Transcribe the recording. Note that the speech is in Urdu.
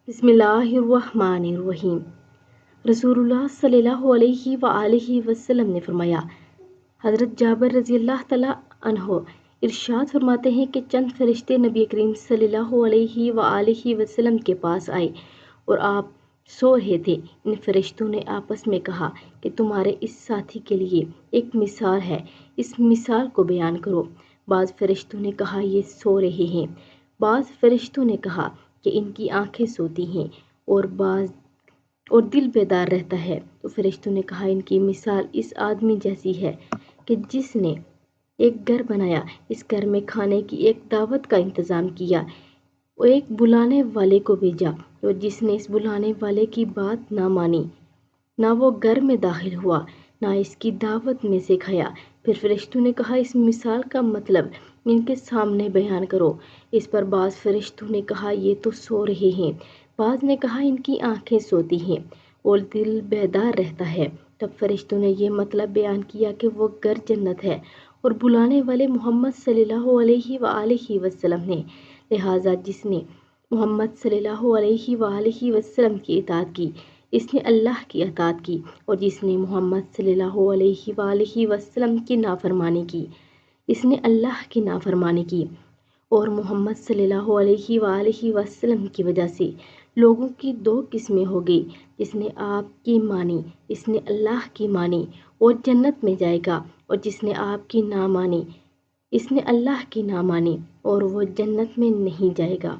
بسم اللہ الرحمن الرحیم۔ رسول اللہ صلی اللہ علیہ وآلہ وسلم نے فرمایا، حضرت جابر رضی اللہ تعالیٰ عنہ ارشاد فرماتے ہیں کہ چند فرشتے نبی کریم صلی اللہ علیہ وآلہ وسلم کے پاس آئے اور آپ سو رہے تھے۔ ان فرشتوں نے آپس میں کہا کہ تمہارے اس ساتھی کے لیے ایک مثال ہے، اس مثال کو بیان کرو۔ بعض فرشتوں نے کہا یہ سو رہے ہیں، بعض فرشتوں نے کہا کہ ان کی آنکھیں سوتی ہیں اور دل بیدار رہتا ہے۔ تو فرشتوں نے کہا ان کی مثال اس آدمی جیسی ہے کہ جس نے ایک گھر بنایا، اس گھر میں کھانے کی ایک دعوت کا انتظام کیا، ایک بلانے والے کو بھیجا، اور جس نے اس بلانے والے کی بات نہ مانی، نہ وہ گھر میں داخل ہوا، نہ اس کی دعوت میں سے کھایا۔ پھر فرشتوں نے کہا اس مثال کا مطلب ان کے سامنے بیان کرو۔ اس پر بعض فرشتوں نے کہا یہ تو سو رہے ہیں، بعض نے کہا ان کی آنکھیں سوتی ہیں اور دل بیدار رہتا ہے۔ تب فرشتوں نے یہ مطلب بیان کیا کہ وہ گھر جنت ہے اور بلانے والے محمد صلی اللہ علیہ وآلہ وسلم ہیں، لہٰذا جس نے محمد صلی اللہ علیہ وآلہ وسلم کی اطاعت کی، اس نے اللہ کی اطاعت کی، اور جس نے محمد صلی اللہ علیہ وآلہ وسلم کی نافرمانی کی، اس نے اللہ کی نافرمانی کی۔ اور محمد صلی اللہ علیہ وآلہ وسلم کی وجہ سے لوگوں کی دو قسمیں ہو گئی، جس نے آپ کی مانی، اس نے اللہ کی مانی اور جنت میں جائے گا، اور جس نے آپ کی نہ مانی، اس نے اللہ کی نہ مانی اور وہ جنت میں نہیں جائے گا۔